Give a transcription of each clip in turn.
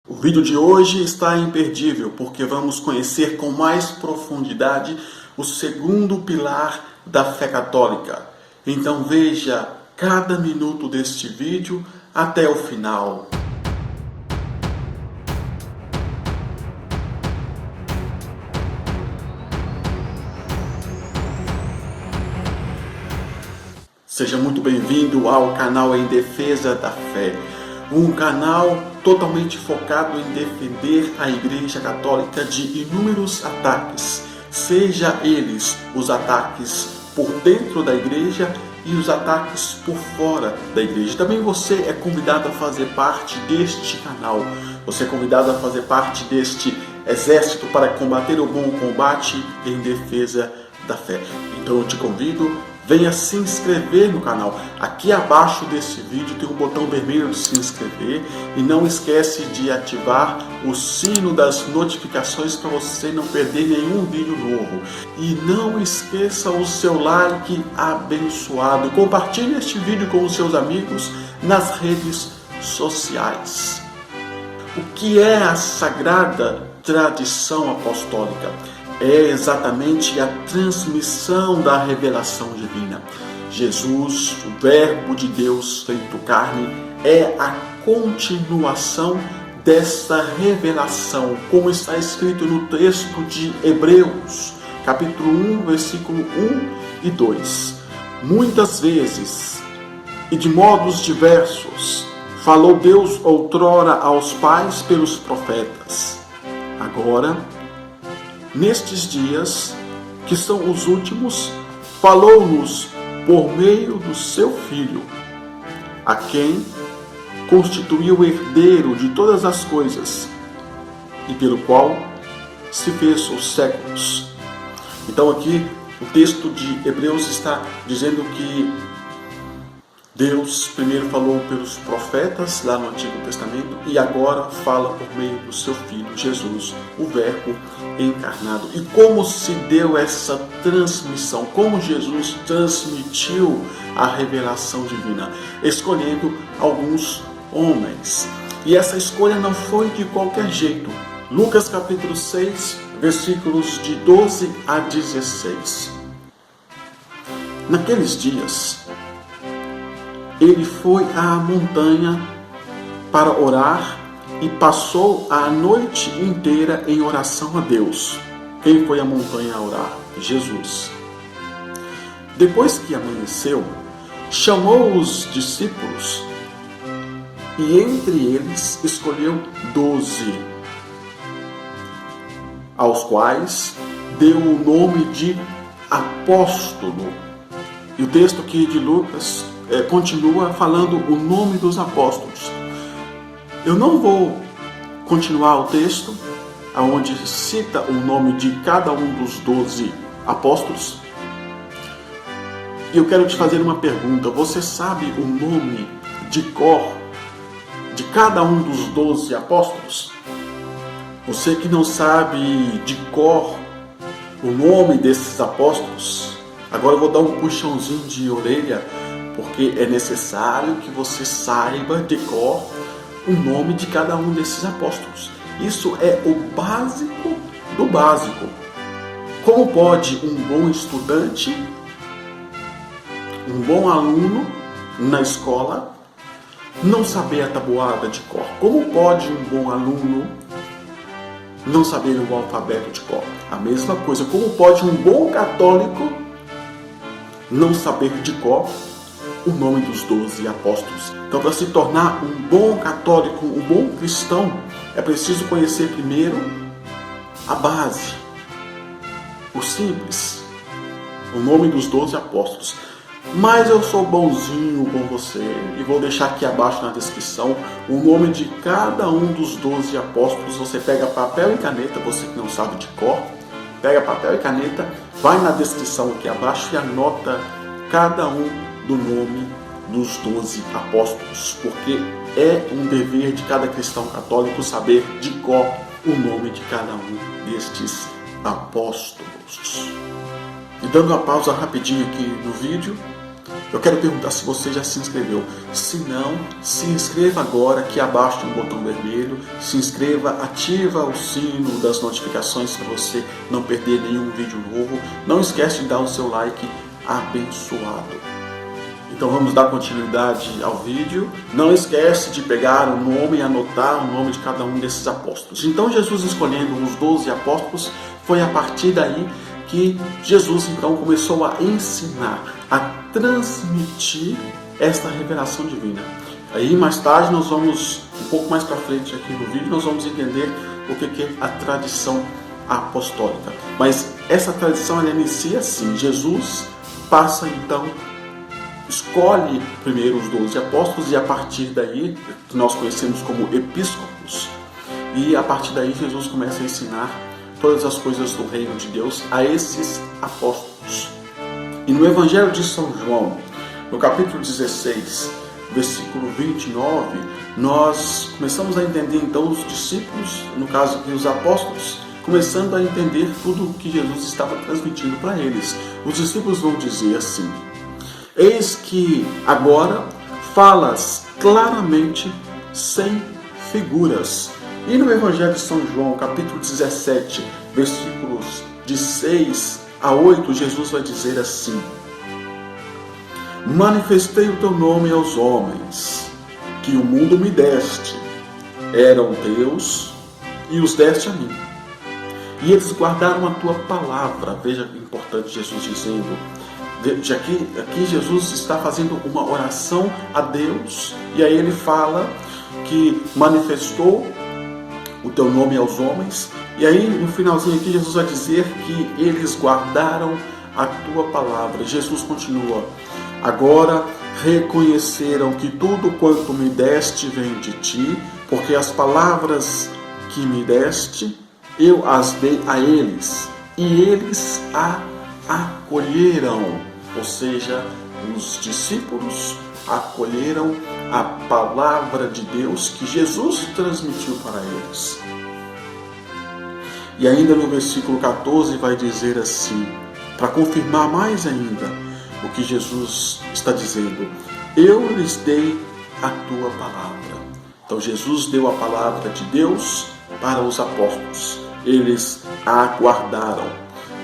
O vídeo de hoje está imperdível porque vamos conhecer com mais profundidade o segundo pilar da fé católica. Então veja cada minuto deste vídeo até o final. Seja muito bem-vindo ao canal Em Defesa da Fé, um canal totalmente focado em defender a Igreja Católica de inúmeros ataques, seja eles os ataques por dentro da Igreja e os ataques por fora da Igreja. Também você é convidado a fazer parte deste canal, você é convidado a fazer parte deste exército para combater o bom combate em defesa da fé. Então eu te convido, venha se inscrever no canal. Aqui abaixo desse vídeo tem um botão vermelho de se inscrever e não esquece de ativar o sino das notificações para você não perder nenhum vídeo novo. E não esqueça o seu like abençoado. Compartilhe este vídeo com os seus amigos nas redes sociais. O que é a sagrada tradição apostólica? É exatamente a transmissão da revelação divina. Jesus, o Verbo de Deus feito carne, é a continuação dessa revelação, como está escrito no texto de Hebreus, capítulo 1, versículo 1 e 2. Muitas vezes e de modos diversos falou Deus outrora aos pais pelos profetas. Agora, nestes dias, que são os últimos, falou-nos por meio do seu Filho, a quem constituiu herdeiro de todas as coisas e pelo qual se fez os séculos. Então aqui o texto de Hebreus está dizendo que Deus primeiro falou pelos profetas lá no Antigo Testamento e agora fala por meio do seu Filho, Jesus, o Verbo encarnado. E como se deu essa transmissão? Como Jesus transmitiu a revelação divina? Escolhendo alguns homens. E essa escolha não foi de qualquer jeito. Lucas capítulo 6, versículos de 12 a 16. Naqueles dias, ele foi à montanha para orar e passou a noite inteira em oração a Deus. Quem foi à montanha a orar? Jesus. Depois que amanheceu, chamou os discípulos e entre eles escolheu 12, aos quais deu o nome de apóstolo. E o texto aqui de Lucas continua falando o nome dos apóstolos. Eu não vou continuar o texto onde cita o nome de cada um dos 12 apóstolos. E eu quero te fazer uma pergunta. Você sabe o nome de cor de cada um dos 12 apóstolos? Você que não sabe de cor o nome desses apóstolos, agora eu vou dar um puxãozinho de orelha, porque é necessário que você saiba de cor o nome de cada um desses apóstolos. Isso é o básico do básico. Como pode um bom estudante, um bom aluno na escola, não saber a tabuada de cor? Como pode um bom aluno não saber o alfabeto de cor? A mesma coisa, como pode um bom católico não saber de cor o nome dos 12 apóstolos? Então, para se tornar um bom católico, um bom cristão, é preciso conhecer primeiro a base, o simples, o nome dos 12 apóstolos. Mas eu sou bonzinho com você e vou deixar aqui abaixo na descrição o nome de cada um dos 12 apóstolos. Você pega papel e caneta, você que não sabe de cor, pega papel e caneta, vai na descrição aqui abaixo e anota cada um do nome dos 12 apóstolos, porque é um dever de cada cristão católico saber de cor o nome de cada um destes apóstolos. E dando uma pausa rapidinho aqui no vídeo, Eu quero perguntar se você já se inscreveu. Se não, se inscreva agora, aqui abaixo tem um botão vermelho. Se inscreva, ativa o sino das notificações para você não perder nenhum vídeo novo. Não esquece de dar o seu like abençoado. Então vamos dar continuidade ao vídeo. Não esquece de pegar o nome e anotar o nome de cada um desses apóstolos. Então Jesus, escolhendo os 12 apóstolos, foi a partir daí que Jesus então começou a ensinar, a transmitir esta revelação divina. Aí mais tarde nós vamos, um pouco mais para frente aqui no vídeo, nós vamos entender o que é a tradição apostólica. Mas essa tradição ela inicia assim: Jesus passa então, escolhe primeiro os 12 apóstolos e a partir daí, que nós conhecemos como episcopos, e a partir daí Jesus começa a ensinar todas as coisas do reino de Deus a esses apóstolos. E no Evangelho de São João, no capítulo 16, versículo 29, nós começamos a entender então os discípulos, no caso aqui os apóstolos, começando a entender tudo o que Jesus estava transmitindo para eles. Os discípulos vão dizer assim: eis que agora falas claramente, sem figuras. E no Evangelho de São João, capítulo 17, versículos de 6 a 8, Jesus vai dizer assim: manifestei o teu nome aos homens, que o mundo me deste. Eram teus e os deste a mim. E eles guardaram a tua palavra. Veja que importante Jesus dizendo. Aqui Jesus está fazendo uma oração a Deus, e aí ele fala que manifestou o teu nome aos homens, e aí no finalzinho aqui Jesus vai dizer que eles guardaram a tua palavra. Jesus continua: agora reconheceram que tudo quanto me deste vem de ti, porque as palavras que me deste, eu as dei a eles, e eles a acolheram. Ou seja, os discípulos acolheram a palavra de Deus que Jesus transmitiu para eles. E ainda no versículo 14 vai dizer assim, para confirmar mais ainda o que Jesus está dizendo: eu lhes dei a tua palavra. Então Jesus deu a palavra de Deus para os apóstolos. Eles a guardaram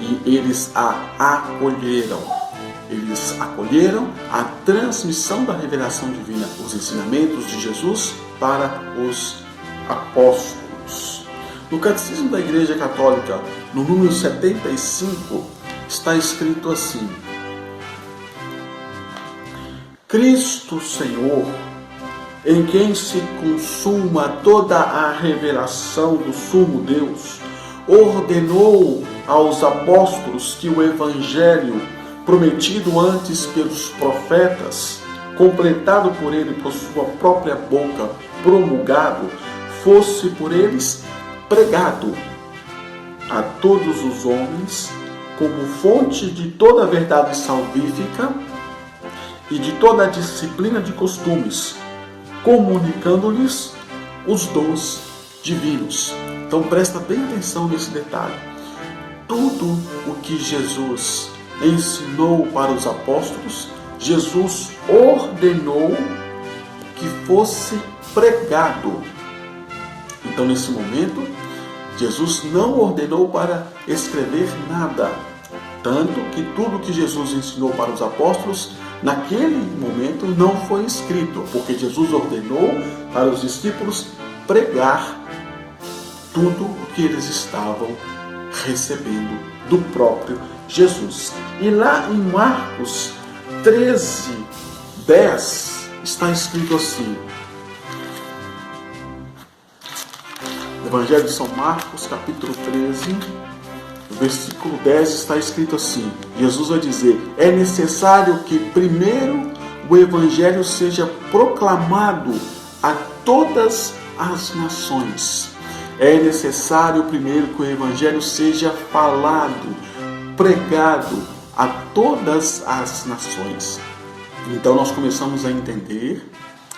e eles a acolheram. Eles acolheram a transmissão da revelação divina, os ensinamentos de Jesus para os apóstolos. No Catecismo da Igreja Católica, no número 75, está escrito assim: Cristo Senhor, em quem se consuma toda a revelação do sumo Deus, ordenou aos apóstolos que o Evangelho, prometido antes pelos profetas, completado por ele por sua própria boca, promulgado, fosse por eles pregado a todos os homens como fonte de toda a verdade salvífica e de toda a disciplina de costumes, comunicando-lhes os dons divinos. Então presta bem atenção nesse detalhe. Tudo o que Jesus ensinou para os apóstolos, Jesus ordenou que fosse pregado. Então, nesse momento, Jesus não ordenou para escrever nada. Tanto que tudo que Jesus ensinou para os apóstolos, naquele momento, não foi escrito, porque Jesus ordenou para os discípulos pregar tudo o que eles estavam recebendo do próprio Jesus. E lá em Marcos 13, 10, está escrito assim. Evangelho de São Marcos, capítulo 13, versículo 10, está escrito assim. Jesus vai dizer: é necessário que primeiro o Evangelho seja proclamado a todas as nações. É necessário primeiro que o Evangelho seja falado, pregado a todas as nações. Então nós começamos a entender,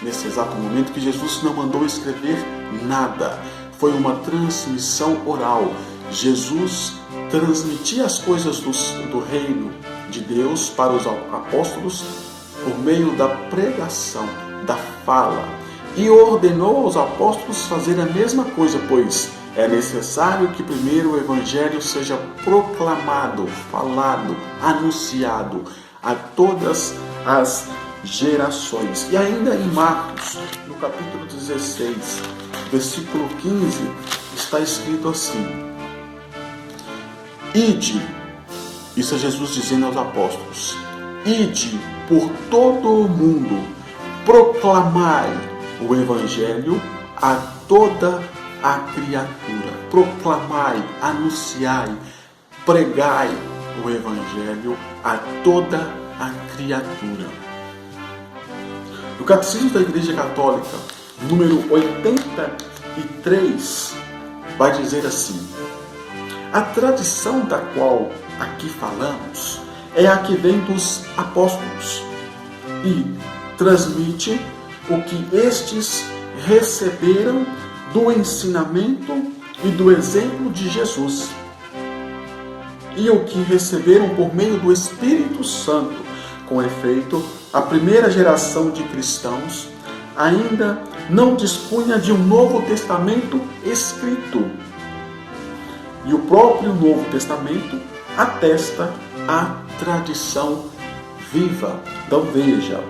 nesse exato momento, que Jesus não mandou escrever nada. Foi uma transmissão oral. Jesus transmitia as coisas do reino de Deus para os apóstolos por meio da pregação, da fala. E ordenou aos apóstolos fazer a mesma coisa, pois é necessário que primeiro o Evangelho seja proclamado, falado, anunciado a todas as gerações. E ainda em Marcos, no capítulo 16, versículo 15, está escrito assim: Ide, isso é Jesus dizendo aos apóstolos, ide por todo o mundo, proclamai o Evangelho a toda a criatura. Proclamai, anunciai, pregai o Evangelho a toda a criatura. No Catecismo da Igreja Católica, número 83, vai dizer assim: a tradição da qual aqui falamos é a que vem dos apóstolos e transmite o que estes receberam do ensinamento e do exemplo de Jesus, e o que receberam por meio do Espírito Santo. Com efeito, a primeira geração de cristãos ainda não dispunha de um Novo Testamento escrito, e o próprio Novo Testamento atesta a tradição viva. Então veja,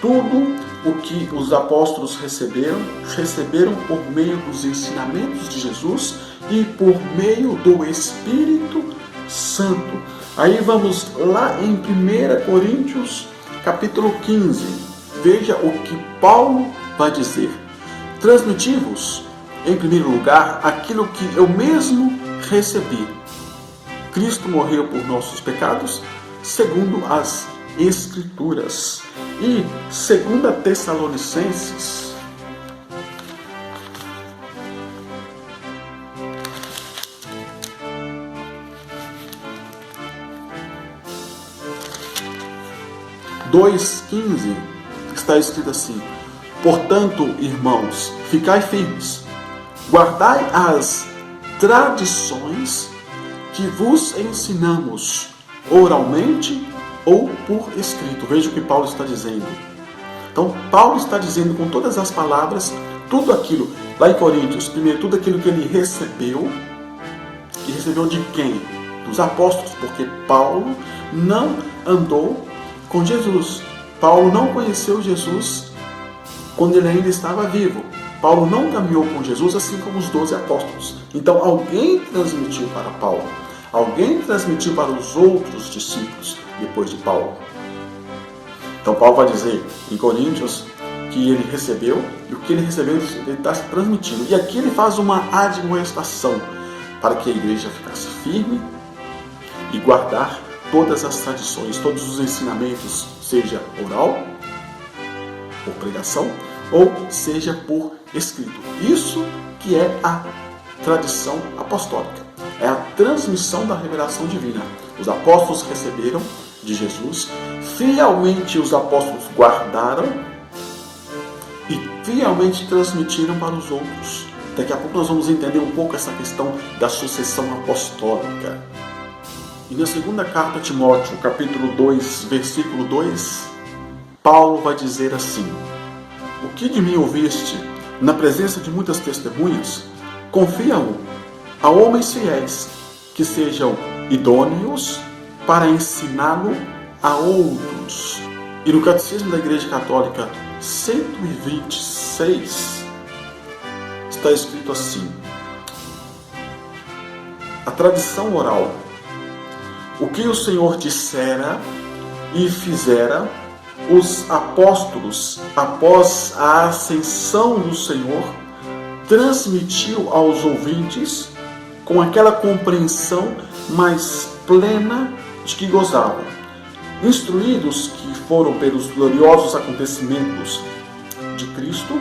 tudo o que os apóstolos receberam por meio dos ensinamentos de Jesus e por meio do Espírito Santo. Aí vamos lá em 1 Coríntios, capítulo 15. Veja o que Paulo vai dizer. Transmiti-vos, em primeiro lugar, aquilo que eu mesmo recebi. Cristo morreu por nossos pecados, segundo as Escrituras. E 2 Tessalonicenses, (2:15) está escrito assim: portanto, irmãos, ficai firmes, guardai as tradições que vos ensinamos oralmente ou por escrito. Veja o que Paulo está dizendo. Então, Paulo está dizendo com todas as palavras, tudo aquilo, lá em Coríntios, primeiro, tudo aquilo que ele recebeu, e recebeu de quem? Dos apóstolos, porque Paulo não andou com Jesus. Paulo não conheceu Jesus quando ele ainda estava vivo. Paulo não caminhou com Jesus, assim como os 12 apóstolos. Então, alguém transmitiu para Paulo. Alguém transmitiu para os outros discípulos depois de Paulo. Então Paulo vai dizer em Coríntios que ele recebeu, e o que ele recebeu ele está transmitindo. E aqui ele faz uma admoestação para que a igreja ficasse firme e guardar todas as tradições, todos os ensinamentos, seja oral, por pregação, ou seja por escrito. Isso que é a tradição apostólica. É a transmissão da revelação divina. Os apóstolos receberam de Jesus, fielmente os apóstolos guardaram e fielmente transmitiram para os outros. Daqui a pouco nós vamos entender um pouco essa questão da sucessão apostólica. E na segunda carta a Timóteo, capítulo 2, versículo 2, Paulo vai dizer assim: o que de mim ouviste na presença de muitas testemunhas, confia-o a homens fiéis, que sejam idôneos para ensiná-lo a outros. E no Catecismo da Igreja Católica 126 está escrito assim: a tradição oral, o que o Senhor dissera e fizera, os apóstolos, após a ascensão do Senhor, transmitiu aos ouvintes com aquela compreensão mais plena de que gozavam, instruídos que foram pelos gloriosos acontecimentos de Cristo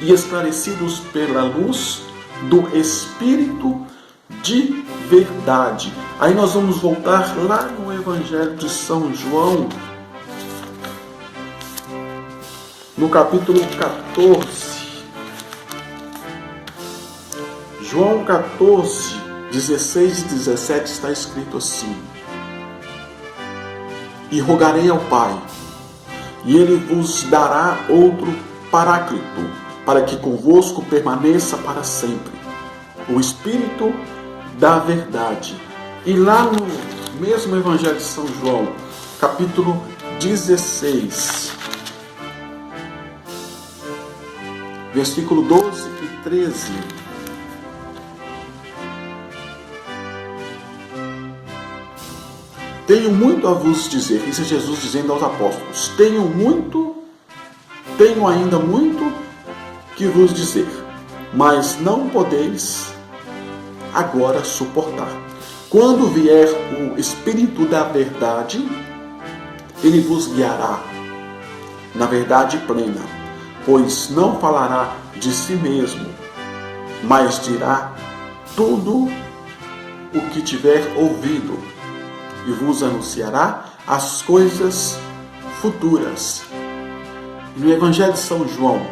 e esclarecidos pela luz do Espírito de verdade. Aí nós vamos voltar lá no Evangelho de São João, no capítulo 14. João 14, 16 e 17 está escrito assim: e rogarei ao Pai, e ele vos dará outro Paráclito, para que convosco permaneça para sempre, o Espírito da verdade. E lá no mesmo Evangelho de São João, capítulo 16, versículo 12 e 13. Tenho muito a vos dizer, isso é Jesus dizendo aos apóstolos, tenho ainda muito que vos dizer, mas não podeis agora suportar. Quando vier o Espírito da verdade, ele vos guiará na verdade plena, pois não falará de si mesmo, mas dirá tudo o que tiver ouvido, e vos anunciará as coisas futuras. No Evangelho de São João,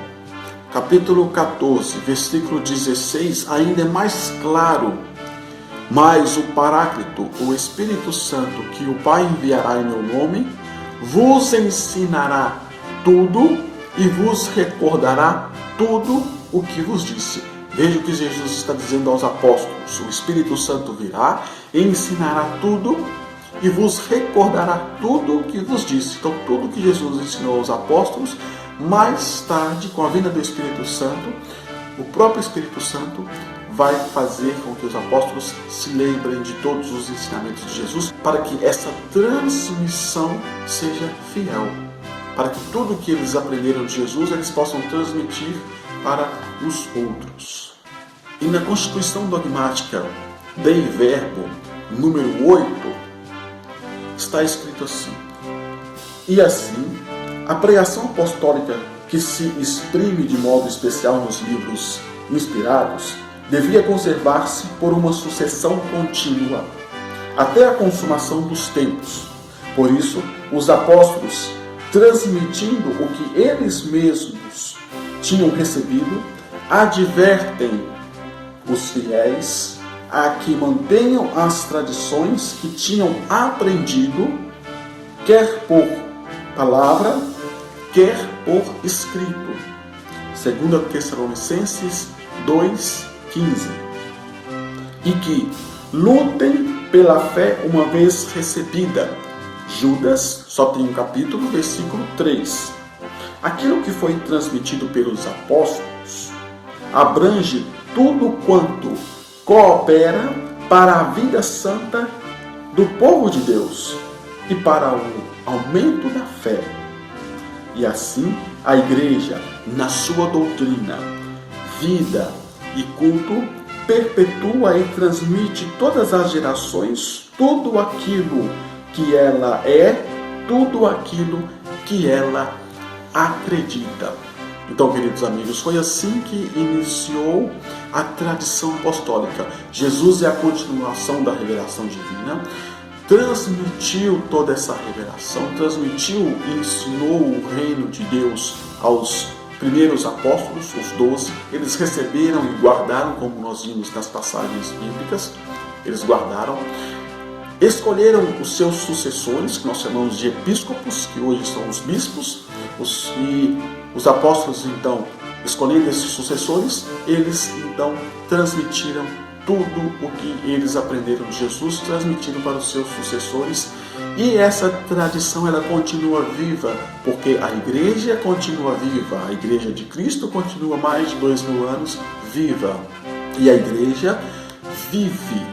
capítulo 14, versículo 16, ainda é mais claro. Mas o Paráclito, o Espírito Santo, que o Pai enviará em meu nome, vos ensinará tudo e vos recordará tudo o que vos disse. Veja o que Jesus está dizendo aos apóstolos. O Espírito Santo virá, ensinará tudo e vos recordará tudo o que vos disse. Então, tudo que Jesus ensinou aos apóstolos, mais tarde, com a vinda do Espírito Santo, o próprio Espírito Santo vai fazer com que os apóstolos se lembrem de todos os ensinamentos de Jesus, para que essa transmissão seja fiel, para que tudo que eles aprenderam de Jesus, eles possam transmitir para os outros. E na Constituição Dogmática Dei Verbo, número 8, está escrito assim: e assim, a pregação apostólica que se exprime de modo especial nos livros inspirados, devia conservar-se por uma sucessão contínua, até a consumação dos tempos. Por isso, os apóstolos, transmitindo o que eles mesmos tinham recebido, advertem os fiéis a que mantenham as tradições que tinham aprendido, quer por palavra, quer por escrito. 2 Tessalonicenses 2:15. E que lutem pela fé uma vez recebida. Judas só tem um capítulo, versículo 3. Aquilo que foi transmitido pelos apóstolos abrange tudo quanto coopera para a vida santa do povo de Deus e para o aumento da fé. E assim, a Igreja, na sua doutrina, vida e culto, perpetua e transmite todas as gerações tudo aquilo que ela é, tudo aquilo que ela acredita. Então, queridos amigos, foi assim que iniciou a tradição apostólica. Jesus é a continuação da revelação divina, transmitiu toda essa revelação, transmitiu e ensinou o reino de Deus aos primeiros apóstolos, os 12. Eles receberam e guardaram, como nós vimos nas passagens bíblicas, eles guardaram. Escolheram os seus sucessores, que nós chamamos de episcopos, que hoje são os bispos, e os apóstolos, então, escolhendo esses sucessores, eles, então, transmitiram tudo o que eles aprenderam de Jesus, transmitiram para os seus sucessores, e essa tradição, ela continua viva, porque a igreja continua viva, a igreja de Cristo continua mais de 2000 anos viva, e a igreja vive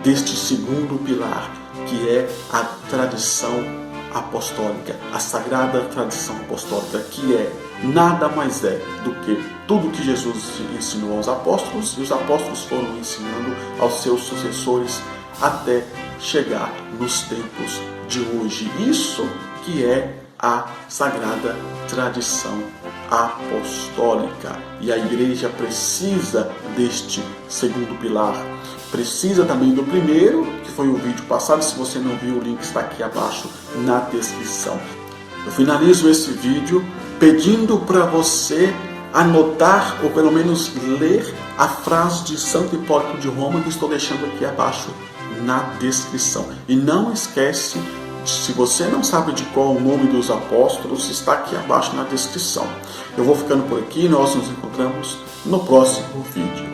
deste segundo pilar, que é a tradição apostólica, a sagrada tradição apostólica, que é nada mais é do que tudo que Jesus ensinou aos apóstolos, e os apóstolos foram ensinando aos seus sucessores até chegar nos tempos de hoje. Isso que é a sagrada tradição apostólica. E a igreja precisa deste segundo pilar. Precisa também do primeiro, que foi o vídeo passado. Se você não viu, o link está aqui abaixo na descrição. Eu finalizo esse vídeo pedindo para você anotar, ou pelo menos ler, a frase de Santo Hipólito de Roma, que estou deixando aqui abaixo na descrição. E não esquece Se você não sabe de qual o nome dos apóstolos, está aqui abaixo na descrição. Eu vou ficando por aqui, nós nos encontramos no próximo vídeo.